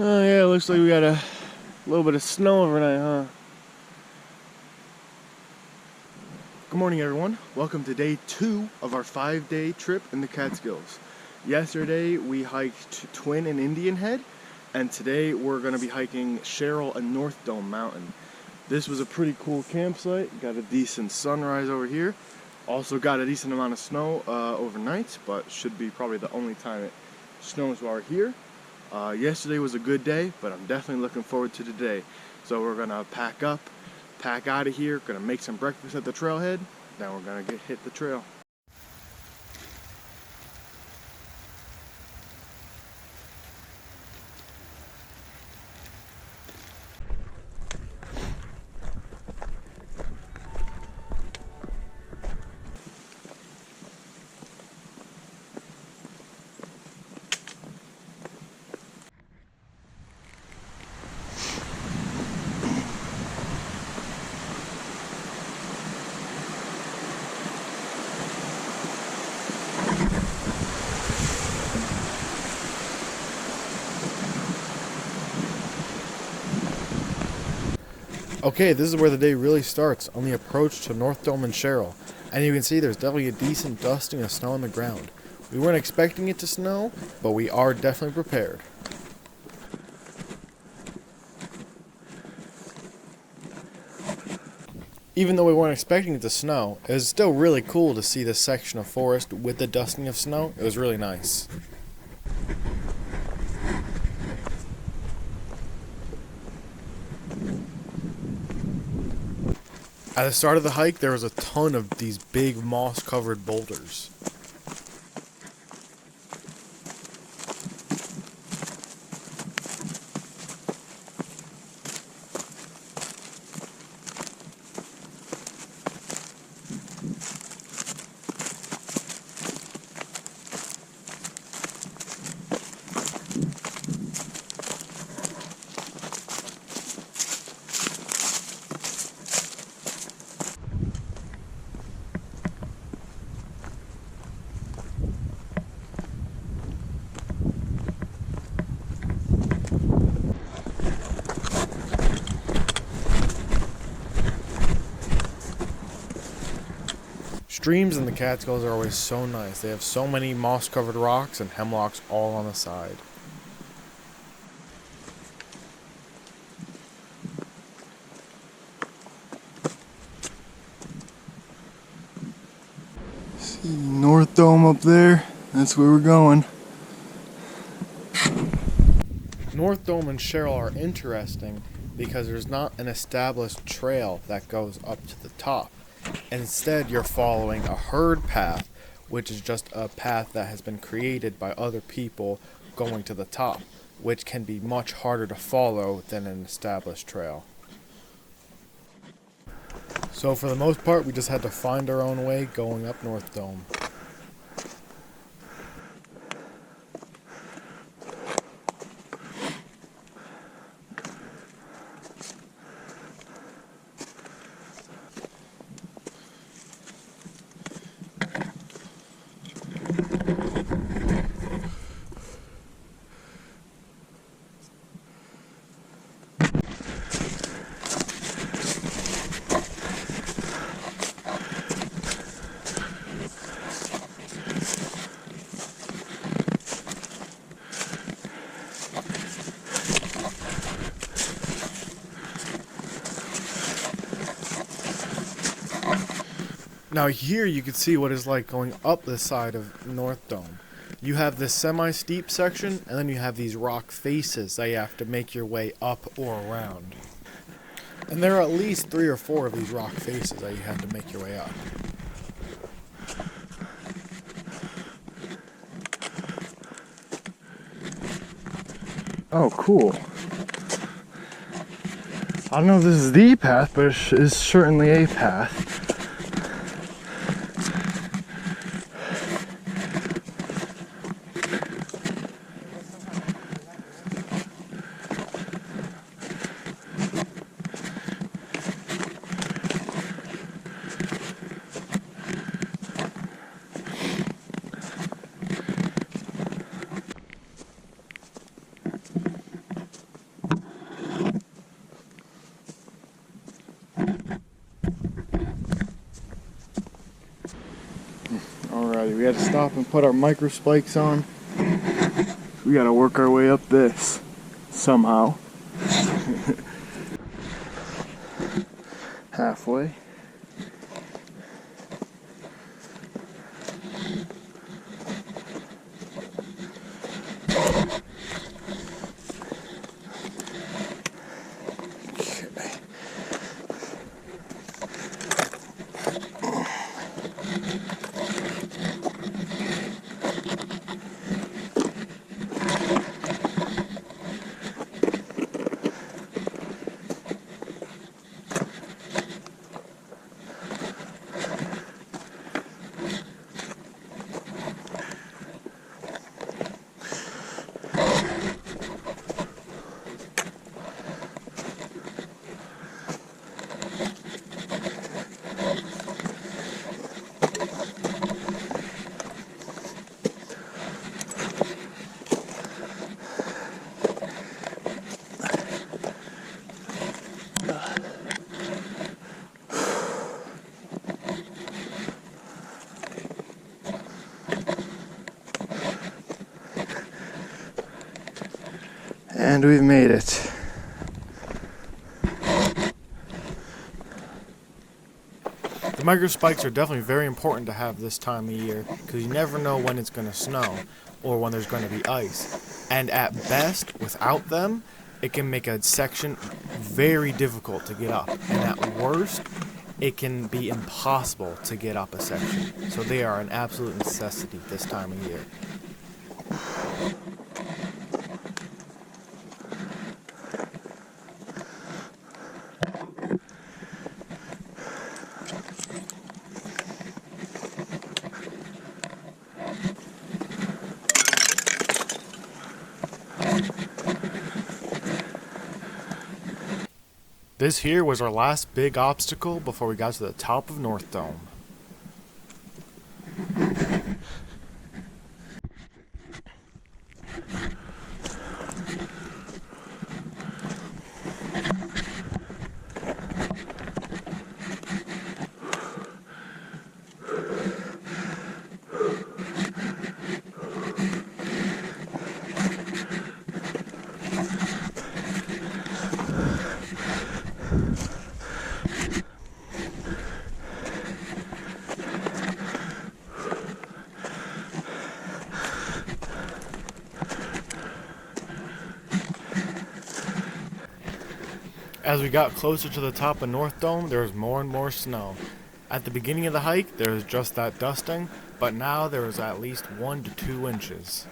Oh yeah, looks like we got a little bit of snow overnight, huh? Good morning, everyone. Welcome to day 2 of our 5-day trip in the Catskills. Yesterday we hiked Twin and Indian Head, and today we're going to be hiking Sherrill and North Dome Mountain. This was a pretty cool campsite. Got a decent sunrise over here. Also got a decent amount of snow overnight, but should be probably the only time it snows while we're here. Yesterday was a good day, but I'm definitely looking forward to today. So we're gonna pack up, pack out of here, gonna make some breakfast at the trailhead, then we're gonna hit the trail. Okay, this is where the day really starts, on the approach to North Dome and Sherrill. And you can see there's definitely a decent dusting of snow on the ground. We weren't expecting it to snow, but we are definitely prepared. Even though we weren't expecting it to snow, it was still really cool to see this section of forest with the dusting of snow. It was really nice. At the start of the hike, there was a ton of these big moss-covered boulders. Streams in the Catskills are always so nice. They have so many moss-covered rocks and hemlocks all on the side. See North Dome up there? That's where we're going. North Dome and Sherrill are interesting because there's not an established trail that goes up to the top. Instead, you're following a herd path, which is just a path that has been created by other people going to the top, which can be much harder to follow than an established trail. So for the most part, we just had to find our own way going up North Dome. Now here you can see what it's like going up the side of North Dome. You have this semi-steep section, and then you have these rock faces that you have to make your way up or around. And there are at least 3 or 4 of these rock faces that you have to make your way up. Oh, cool. I don't know if this is the path, but it is certainly a path. we gotta stop and put our micro spikes on. We gotta work our way up this somehow. Halfway. And we've made it. The micro spikes are definitely very important to have this time of year because you never know when it's going to snow or when there's going to be ice. And at best, without them, it can make a section very difficult to get up. And at worst, it can be impossible to get up a section. So they are an absolute necessity this time of year. This here was our last big obstacle before we got to the top of North Dome. As we got closer to the top of North Dome, there was more and more snow. At the beginning of the hike, there was just that dusting, but now there was at least 1 to 2 inches.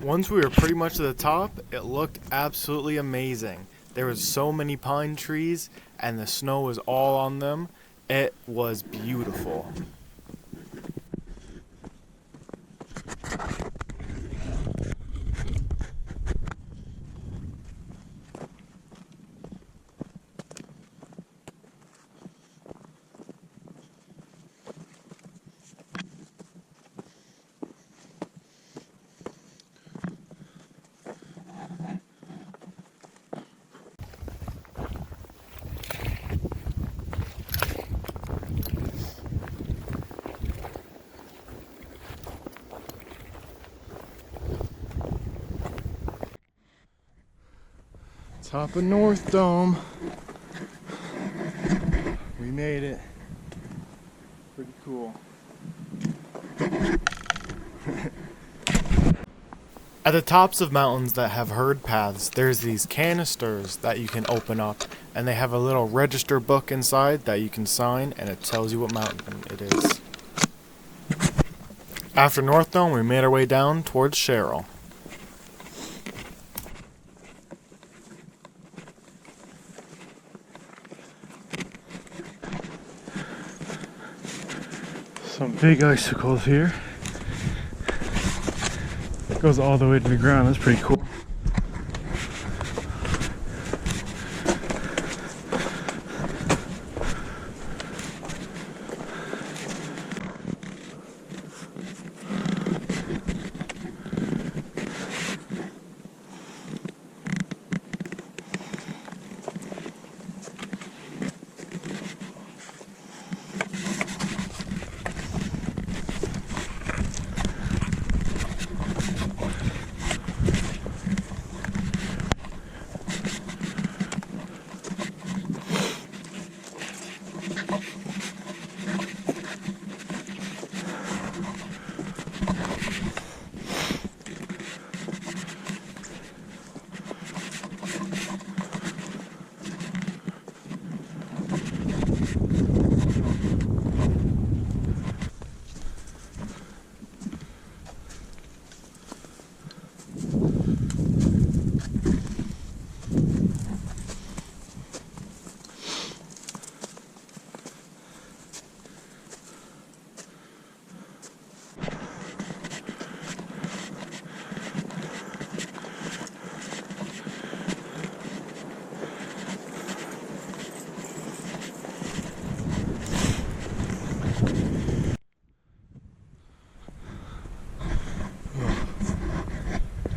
Once we were pretty much to the top, it looked absolutely amazing. There was so many pine trees and the snow was all on them. It was beautiful. Top of North Dome. We made it. Pretty cool. At the tops of mountains that have herd paths, there's these canisters that you can open up, and they have a little register book inside that you can sign, and it tells you what mountain it is. After North Dome, we made our way down towards Sherrill. Some big icicles here. It goes all the way to the ground. That's pretty cool.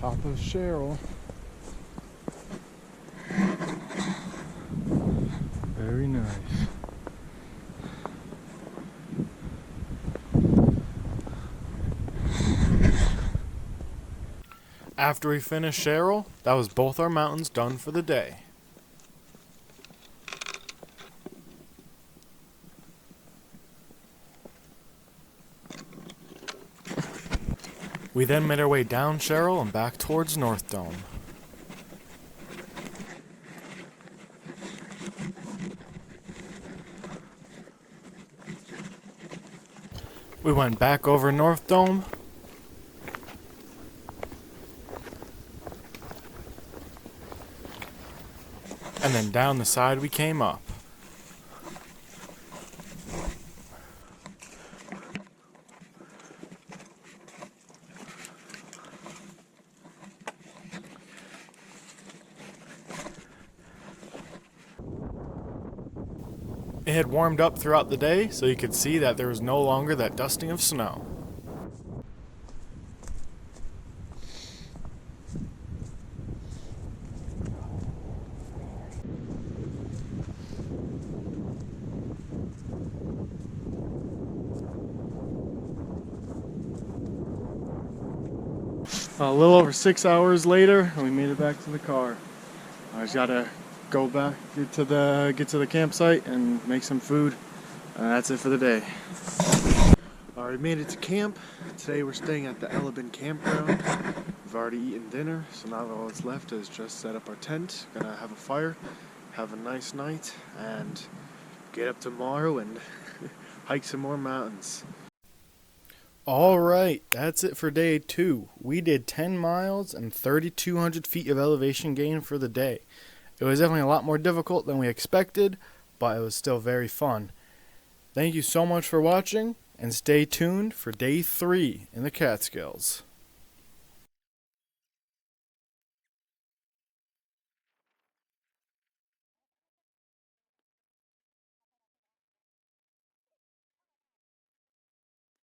Top of Sherrill. Very nice. After we finished Sherrill, that was both our mountains done for the day. We then made our way down Sherrill and back towards North Dome. We went back over North Dome, and then down the side we came up. It had warmed up throughout the day, so you could see that there was no longer that dusting of snow. A little over 6 hours later, and we made it back to the car. I just gotta go back, get to the campsite and make some food. That's it for the day. Alright, made it to camp. Today we're staying at the Elabin campground. We've already eaten dinner, so now all that's left is just set up our tent. Gonna have a fire, have a nice night, and get up tomorrow and hike some more mountains. Alright, that's it for day 2. We did 10 miles and 3,200 feet of elevation gain for the day. It was definitely a lot more difficult than we expected, but it was still very fun. Thank you so much for watching, and stay tuned for day 3 in the Catskills.